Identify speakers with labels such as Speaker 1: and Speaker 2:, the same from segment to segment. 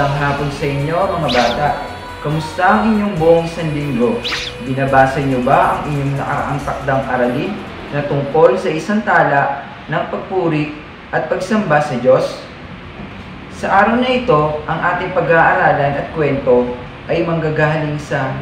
Speaker 1: Magandang hapon sa inyo mga bata. Kamusta ang inyong buong isang linggo? Binabasa niyo ba ang inyong nakaraang takdang aralin na tungkol sa isang tala ng pagpuri at pagsamba sa Diyos? Sa araw na ito, ang ating pag-aaralan at kwento ay manggagaling sa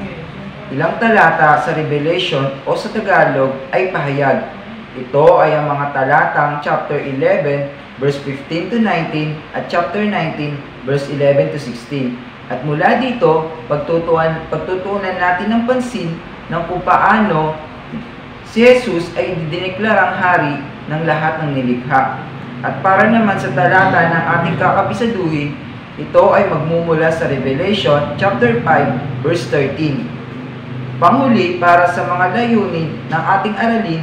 Speaker 1: ilang talata sa Revelation o sa Tagalog ay pahayag. Ito ay ang mga talatang chapter 11 verse 15 to 19 at chapter 19 verse 11 to 16. At mula dito, pagtutunan natin ng pansin ng kung paano si Jesus ay dineklarang hari ng lahat ng nilikha. At para naman sa talata ng ating kakabisaduhin, ito ay magmumula sa Revelation chapter 5 verse 13. Panghuli para sa mga layunin ng ating aralin,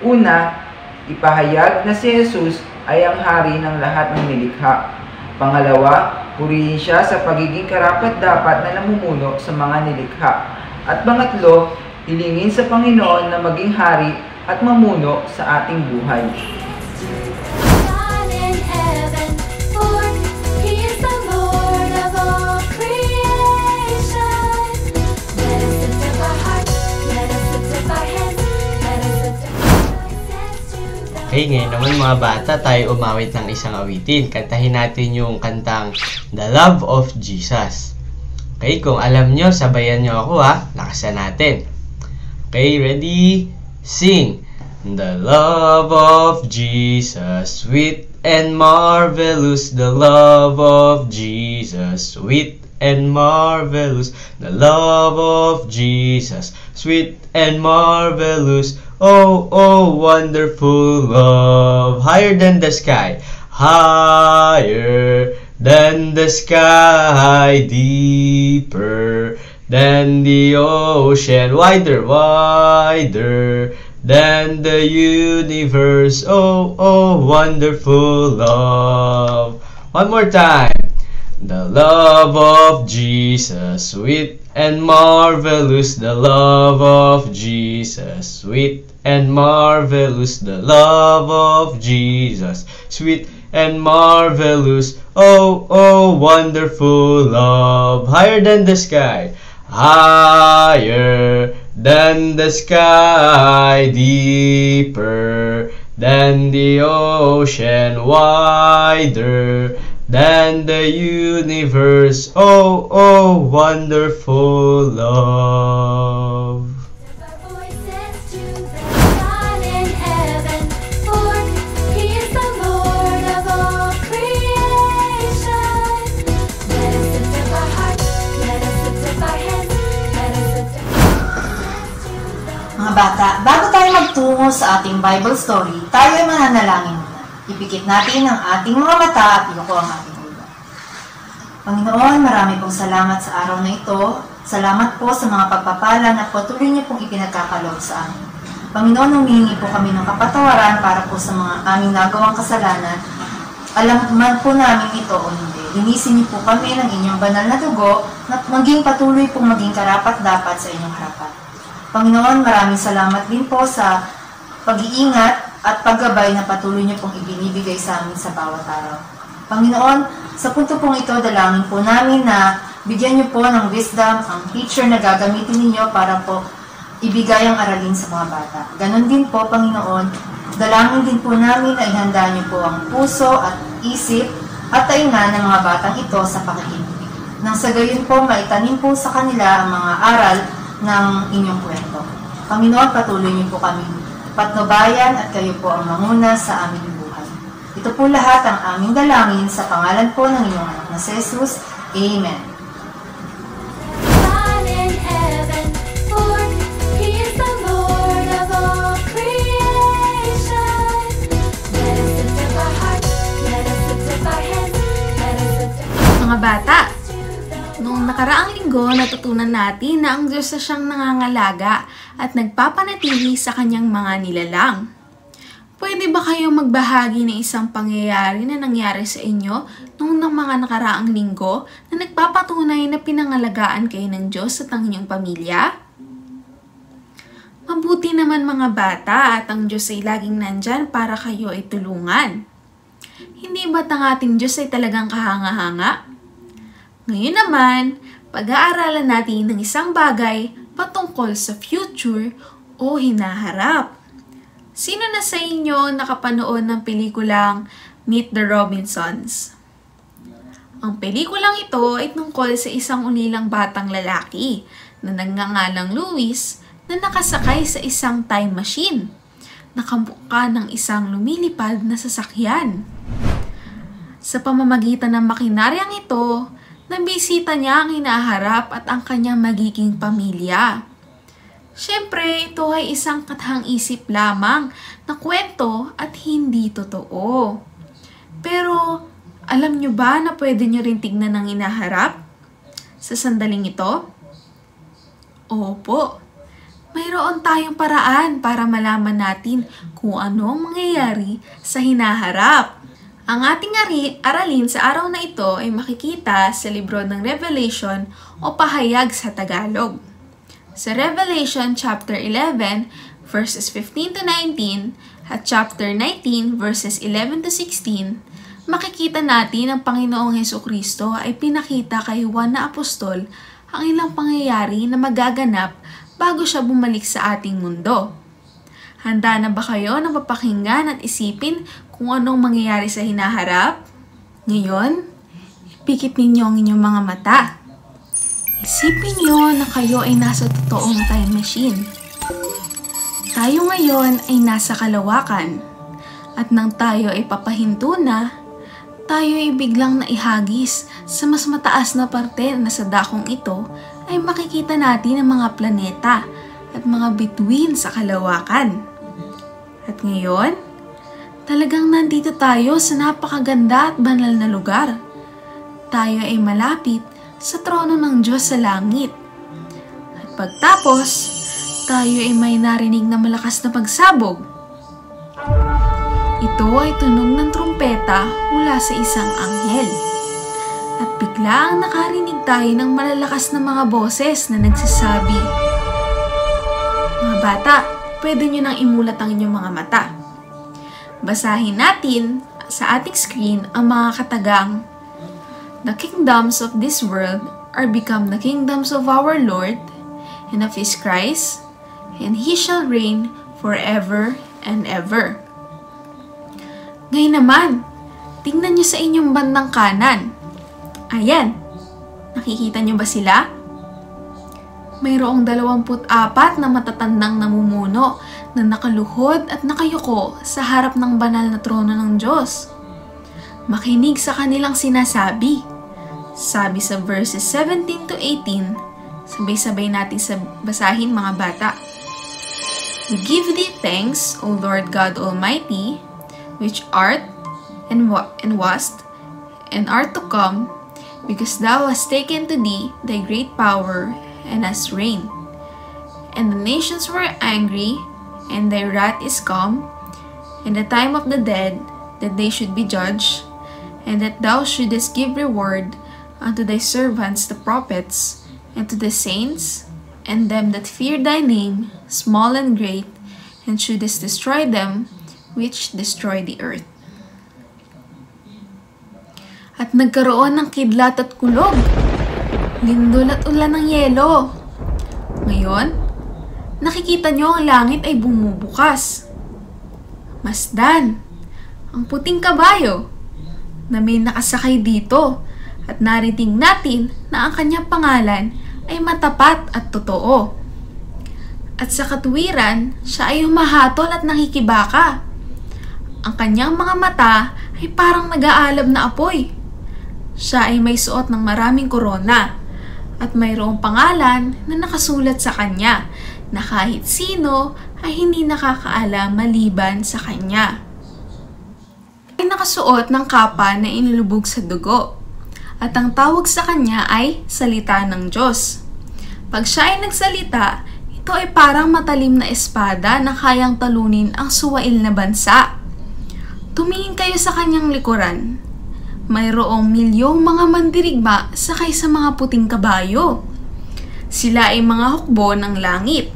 Speaker 1: una, ipahayag na si Jesus ay ang hari ng lahat ng nilikha. Pangalawa, purihin siya sa pagiging karapat-dapat na namumuno sa mga nilikha. At pangatlo, hilingin sa Panginoon na maging hari at mamuno sa ating buhay.
Speaker 2: Okay, ngayon naman mga bata, tayo umawit ng isang awitin. Kantahin natin yung kantang The Love of Jesus. Okay, kung alam nyo, sabayan nyo ako ha. Lakasan natin. Okay, ready? Sing! The love of Jesus, sweet and marvelous. The love of Jesus, sweet and marvelous. The love of Jesus, sweet and marvelous. Oh, oh, wonderful love. Higher than the sky. Higher than the sky. Deeper than the ocean. Wider, wider than the universe. Oh, oh, wonderful love. One more time. The love of Jesus, sweet and marvelous. The love of Jesus, sweet and marvelous. The love of Jesus, sweet and marvelous. Oh, oh, wonderful love. Higher than the sky. Higher than the sky. Deeper than the ocean. Wider than the universe. Oh, oh, wonderful love.
Speaker 3: Mga bata, bago tayo magtungo sa ating Bible story, tayo ay mananalangin muna. Ipikit natin ang ating mga mata at iluko ang ating ulo. Panginoon, marami pong salamat sa araw na ito. Salamat po sa mga pagpapala na patuloy niyo pong ipinagkakaloob sa amin. Panginoon, humingi po kami ng kapatawaran para po sa mga aming nagawang kasalanan. Alam man po namin ito o hindi. Linisin niyo po kami ng inyong banal na dugo na maging patuloy pong maging karapat-dapat sa inyong harapan. Panginoon, maraming salamat din po sa pag-iingat at paggabay na patuloy niyo pong ibinibigay sa amin sa bawat araw. Panginoon, sa punto pong ito, dalangin po namin na bigyan niyo po ng wisdom ang teacher na gagamitin ninyo para po ibigay ang aralin sa mga bata. Ganon din po, Panginoon, dalangin din po namin na ihanda niyo po ang puso at isip at tainga ng mga batang ito sa pakikinig. Nang sa gayon po, maitanim po sa kanila ang mga aral ng inyong kwento. Panginoon, patuloy niyo po kami patnubayan at kayo po ang manguna sa aming buhay. Ito po lahat ang aming dalangin sa pangalan po ng inyong anak na si Jesus. Amen.
Speaker 4: Mga bata, noong nakaraang linggo, natutunan natin na ang Diyos na siyang nangangalaga at nagpapanatili sa kanyang mga nilalang. Pwede ba kayong magbahagi ng isang pangyayari na nangyari sa inyo noong mga nakaraang linggo na nagpapatunay na pinangalagaan kayo ng Diyos at ang inyong pamilya? Mabuti naman mga bata at ang Diyos ay laging nandyan para kayo ay tulungan. Hindi ba't ang ating Diyos ay talagang kahanga-hanga? Ngayon naman, pag-aaralan natin ng isang bagay patungkol sa future o hinaharap. Sino na sa inyo nakapanood ng pelikulang Meet the Robinsons? Ang pelikulang ito ay tungkol sa isang ulilang batang lalaki na nagngangalang Louis na nakasakay sa isang time machine. Nakamukha ng isang lumilipad na sasakyan. Sa pamamagitan ng makinaryang ito, nabisita niya ang hinaharap at ang kanyang magiging pamilya. Siyempre, ito ay isang kathang-isip lamang na kwento at hindi totoo. Pero, alam nyo ba na pwede nyo rin tignan ang hinaharap? Sa sandaling ito? Opo. Mayroon tayong paraan para malaman natin kung ano ang mangyayari sa hinaharap. Ang ating aralin sa araw na ito ay makikita sa libro ng Revelation o pahayag sa Tagalog. Sa Revelation chapter 11 verses 15 to 19 at chapter 19 verses 11 to 16, makikita natin ang Panginoong Hesukristo ay pinakita kay Juan na apostol ang ilang pangyayari na magaganap bago siya bumalik sa ating mundo. Handa na ba kayo na mapakinggan at isipin kung anong mangyayari sa hinaharap? Ngayon, ipikit ninyo ang inyong mga mata. Isipin nyo na kayo ay nasa totoong time machine. Tayo ngayon ay nasa kalawakan. At nang tayo ay papahinto na, tayo ay biglang naihagis sa mas mataas na parte na sa dakong ito ay makikita natin ang mga planeta at mga bituin sa kalawakan. At ngayon, talagang nandito tayo sa napakaganda at banal na lugar. Tayo ay malapit sa trono ng Diyos sa langit. At pagtapos, tayo ay may narinig na malakas na pagsabog. Ito ay tunog ng trumpeta mula sa isang anghel. At biglang nakarinig tayo ng malalakas na mga boses na nagsasabi, "Mga bata, pwede nyo nang imulat ang inyong mga mata." Basahin natin sa ating screen ang mga katagang, "The kingdoms of this world are become the kingdoms of our Lord and of His Christ, and He shall reign forever and ever." Ngayon naman, tingnan nyo sa inyong bandang kanan. Ayan, nakikita nyo ba sila? Mayroong 24 na matatandang namumuno na nakaluhod at nakayuko sa harap ng banal na trono ng Diyos. Makinig sa kanilang sinasabi. Sabi sa verses 17 to 18, sabay-sabay natin basahin mga bata. "We give thee thanks, O Lord God Almighty, which art and wast and art to come, because thou hast taken to thee thy great power and hast reigned. And the nations were angry, and thy wrath is come, and the time of the dead, that they should be judged, and that thou shouldest give reward unto thy servants the prophets, and to the saints, and them that fear thy name, small and great, and shouldest destroy them which destroy the earth." At nagkaroon ng kidlat at kulog, lindol at ulan ng yelo. Ngayon, nakikita nyo ang langit ay bumubukas. Masdan, ang puting kabayo, na may nakasakay dito, at nariting natin na ang kanyang pangalan ay matapat at totoo. At sa katuwiran, siya ay humahatol at nakikibaka. Ang kanyang mga mata ay parang nag-aalab na apoy. Siya ay may suot ng maraming korona at mayroong pangalan na nakasulat sa kanya na kahit sino ay hindi nakakaalam maliban sa kanya. Ay nakasuot ng kapa na inilubog sa dugo at ang tawag sa kanya ay Salita ng Diyos. Pag siya ay nagsalita, ito ay parang matalim na espada na kayang talunin ang suwail na bansa. Tumingin kayo sa kanyang likuran. Mayroong milyong mga mandirigma sakay sa mga puting kabayo. Sila ay mga hukbo ng langit.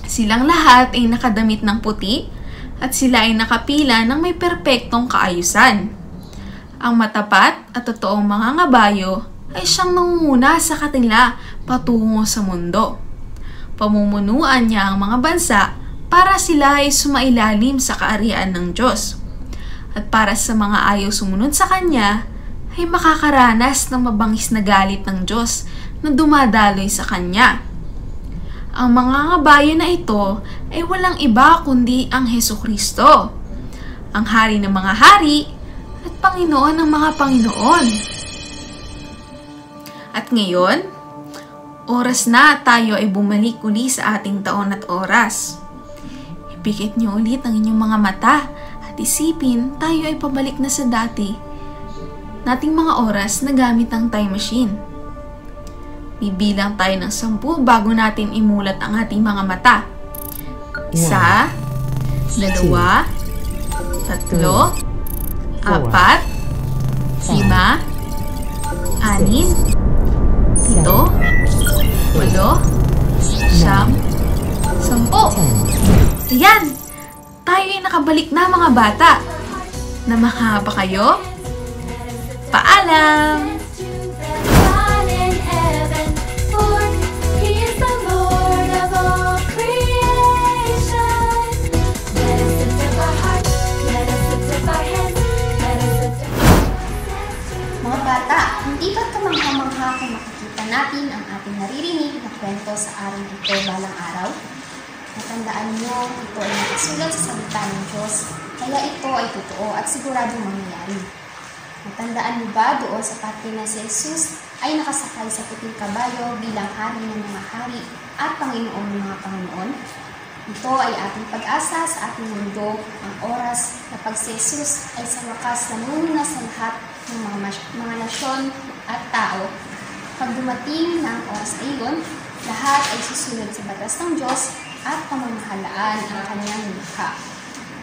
Speaker 4: Silang lahat ay nakadamit ng puti at sila ay nakapila ng may perpektong kaayusan. Ang matapat at totoong mga ngabayo ay siyang nangunguna sa kanila patungo sa mundo. Pamumunuan niya ang mga bansa para sila ay sumailalim sa kaarian ng Diyos. At para sa mga ayaw sumunod sa Kanya, ay makakaranas ng mabangis na galit ng Diyos na dumadaloy sa Kanya. Ang mga ngabayan na ito ay walang iba kundi ang Hesukristo, ang Hari ng mga hari at Panginoon ng mga Panginoon. At ngayon, oras na tayo ay bumalik uli sa ating taon at oras. Ipikit niyo ulit ang inyong mga mata at isipin tayo ay pabalik na sa dati nating mga oras na gamit ang time machine. Bibilang tayo ng 10 bago natin imulat ang ating mga mata. 1, 2, 3, 4, 5, 6, 7, 8, 9, 10. Ayan! Tayo ay nakabalik na mga bata. Namaka ba kayo? Paalam!
Speaker 5: Mga bata, hindi ba't kamangha-mangha kung makikita natin ang ating naririnig na kwento sa araw ito balang araw? Natandaan niyo, ito ay nakasulat sa salita ng Diyos, kaya ito ay totoo at siguradong mangyayari. Natandaan niyo ba doon sa parte na si Jesus ay nakasakay sa puting kabayo bilang hari ng mga hari at Panginoon ng mga Panginoon? Ito ay ating pag-asa sa ating mundo, ang oras na pag si Jesus ay sa wakas namumuna sa lahat ng mga nasyon at tao. Pag dumating na ang oras na iyon, lahat ay susunod sa batas ng Diyos at pamamahalaan ang kanyang likha.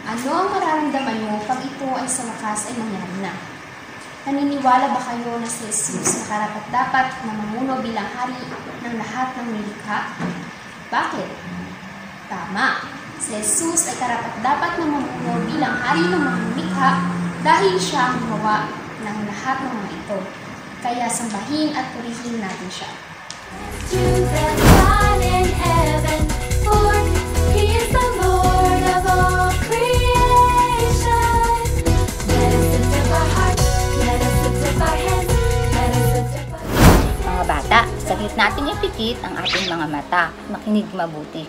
Speaker 5: Ano ang mararamdaman mo pag ito ay sa wakas ay nangyari na? Naniniwala ba kayo na si Jesus na karapat-dapat na mamuno bilang hari ng lahat ng nilikha? Bakit? Tama. Si Jesus ay karapat-dapat na mamuno bilang hari ng mga nilikha dahil siya ang gumawa ng lahat ng mga ito. Kaya sambahin at purihin natin siya.
Speaker 6: Saglit nating ipikit ang ating mga mata. Makinig mabuti.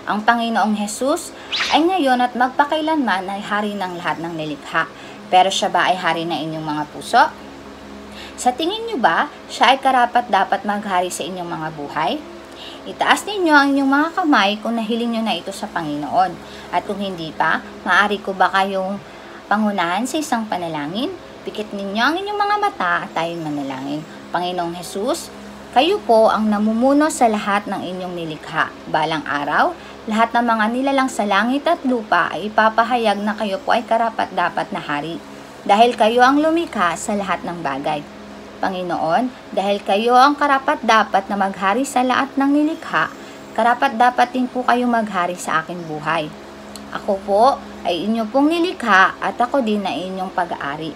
Speaker 6: Ang Panginoong Hesus ay ngayon at magpakailanman ay hari ng lahat ng nilikha. Pero siya ba ay hari ng inyong mga puso? Sa tingin niyo ba, siya ay karapat-dapat maghari sa inyong mga buhay? Itaas ninyo ang inyong mga kamay kung nahiling nyo na ito sa Panginoon. At kung hindi pa, maaari ko ba kayong pangunahan sa isang panalangin? Pikit ninyo ang inyong mga mata at tayo'y manalangin. Panginoong Hesus, kayo po ang namumuno sa lahat ng inyong nilikha. Balang araw, lahat ng mga nilalang sa langit at lupa ay ipapahayag na kayo po ay karapat-dapat na hari. Dahil kayo ang lumikha sa lahat ng bagay. Panginoon, dahil kayo ang karapat-dapat na maghari sa lahat ng nilikha, karapat-dapat din po kayo maghari sa aking buhay. Ako po ay inyo pong nilikha at ako din ay inyong pag-aari.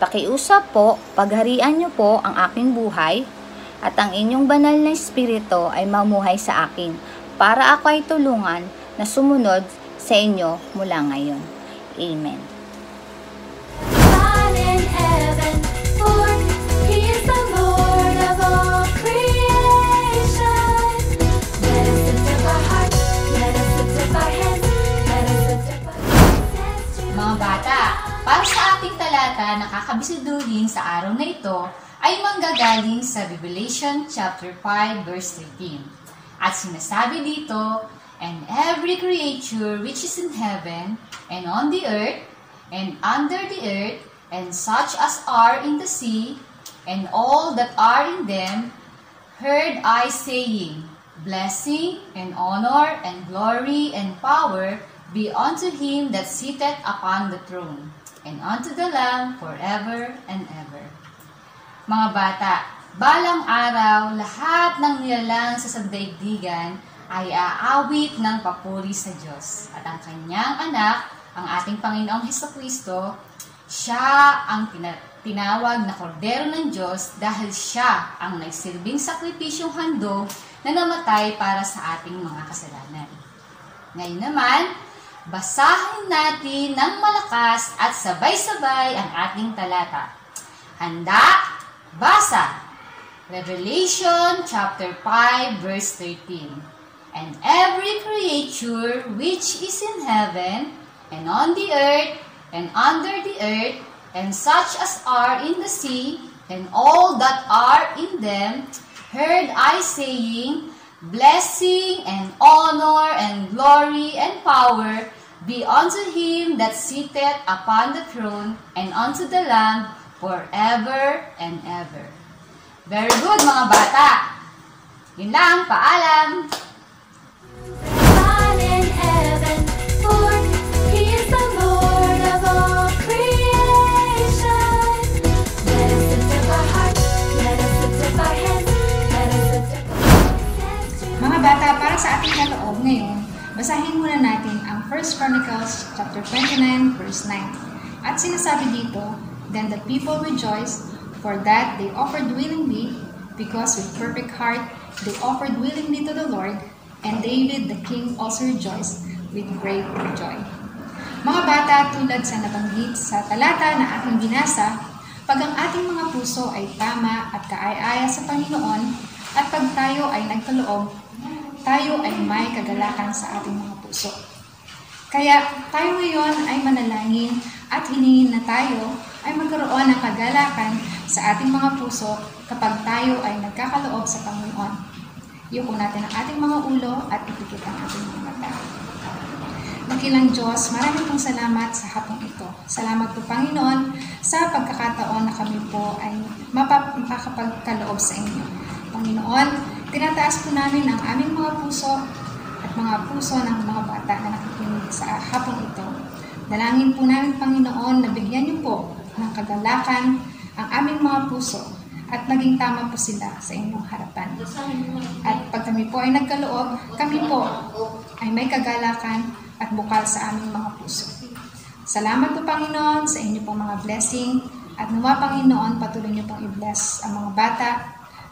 Speaker 6: Pakiusap po, pagharian niyo po ang aking buhay, at ang inyong banal na espiritu ay mamuhay sa akin para ako ay tulungan na sumunod sa inyo mula ngayon. Amen.
Speaker 7: Mga bata, para sa ating talata na kakabisiduhin sa araw na ito, ay manggagaling sa Revelation chapter 5 verse 13. At sinasabi dito, and every creature which is in heaven, and on the earth, and under the earth, and such as are in the sea, and all that are in them, heard I saying, blessing, and honor, and glory, and power be unto him that sitteth upon the throne, and unto the Lamb forever and ever. Mga bata, balang araw, lahat ng nilalang sa sagdaigdigan ay aawit ng papuri sa Diyos. At ang kanyang anak, ang ating Panginoong Hesukristo, siya ang tinawag na kordero ng Diyos dahil siya ang nagsilbing sakripisyong handog na namatay para sa ating mga kasalanan. Ngayon naman, basahin natin ng malakas at sabay-sabay ang ating talata. Handa, basa! Revelation chapter 5 verse 13. And every creature which is in heaven and on the earth and under the earth and such as are in the sea and all that are in them, heard I saying, blessing and honor and glory and power be unto him that sitteth upon the throne and unto the Lamb forever and ever. Very good, mga bata. Yun lang, paalam.
Speaker 8: God in heaven, for he is the Lord of all creation. Let us lift up our hearts, let us lift up our hands, let us lift up our hands.
Speaker 9: Mga bata, para sa ating kaloob ngayon, basahin muna natin ang 1 Chronicles chapter 29 verse 9. At sinasabi dito, then the people rejoiced, for that they offered willingly, because with perfect heart they offered willingly to the Lord, and David the king also rejoiced with great joy. Mga bata, tulad sa nabanggit sa talata na aking binasa, pag ang ating mga puso ay tama at kaaya-aya sa Panginoon, at pag tayo ay nagkaloob, tayo ay may kagalakan sa ating mga puso. Kaya tayo ngayon ay manalangin at hiningin na tayo ay magkaroon ng kagalakan sa ating mga puso kapag tayo ay nagkakaloob sa Panginoon. Yuko natin ang ating mga ulo at ipikit ang ating mga mata. Makilang Diyos, maraming pong salamat sa hapong ito. Salamat po, Panginoon, sa pagkakataon na kami po ay makakapagkaloob sa inyo. Panginoon, tinataas po namin ang aming mga puso at mga puso ng mga bata na nakikinig sa hapong ito. Dalangin po namin, Panginoon, na bigyan niyo po ng kagalakan ang aming mga puso at maging tama po sila sa inyong harapan. At pag kami po ay nagkaloob, kami po ay may kagalakan at bukal sa aming mga puso. Salamat po, Panginoon, sa inyo pong mga blessing at nawa, Panginoon, patuloy niyo pong i-bless ang mga bata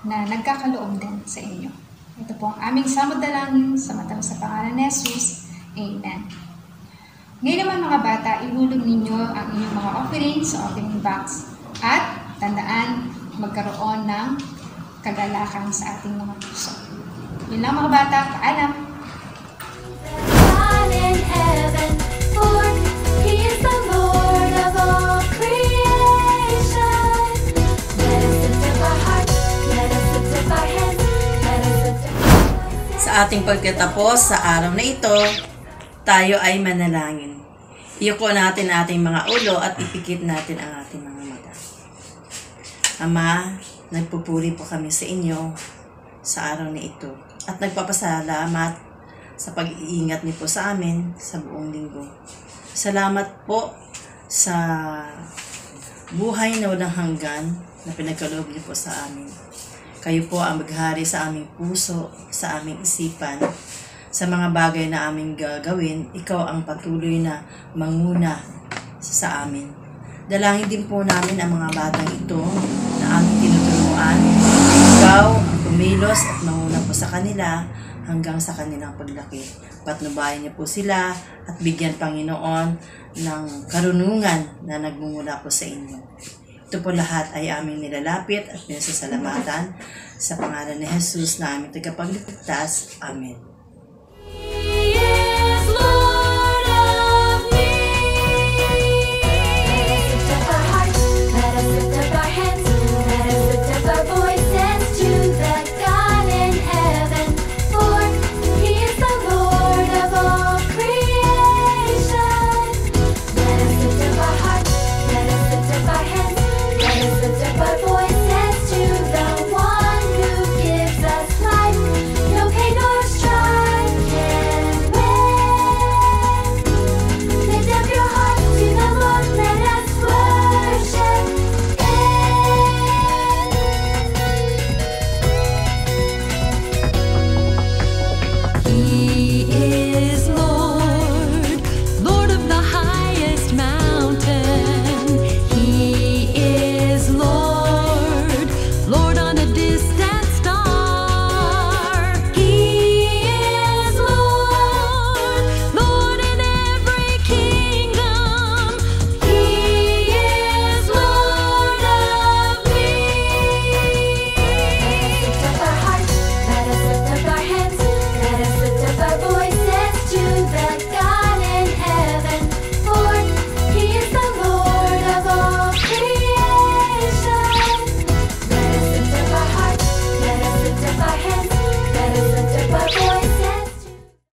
Speaker 9: na nagkakaloob din sa inyo. Ito po ang aming samad-dalangin sa pangalan ni Jesus. Amen. Ngayon naman, mga bata, ihulog ninyo ang inyong mga offerings sa offering box at tandaan, magkaroon ng kagalakan sa ating mga puso. Yun lang, mga bata, paalam!
Speaker 8: God in heaven, for he is the Lord of all creation. Let us lift up our hearts, let us lift up our hands, let us lift up our voices.
Speaker 10: Sa ating pagkatapos sa araw na ito, tayo ay manalangin. Iyuko natin ating mga ulo at ipikit natin ang ating mga mata. Ama, nagpupuri po kami sa inyo sa araw na ito at nagpapasalamat sa pag-iingat niyo po sa amin sa buong linggo. Salamat po sa buhay na walang hanggan na pinagkaloob niyo po sa amin. Kayo po ang maghari sa aming puso, sa aming isipan, sa mga bagay na aming gagawin. Ikaw ang patuloy na manguna sa amin. Dalangin din po namin ang mga batang ito na aming tinuturuan. Ikaw ang kumilos at manguna po sa kanila hanggang sa kanilang paglaki. Patnubayan niyo po sila at bigyan, Panginoon, ng karunungan na nagmumula po sa inyo. Ito po lahat ay aming nilalapit at pinasasalamatan sa pangalan ni Jesus na aming tagapagligtas. Amen.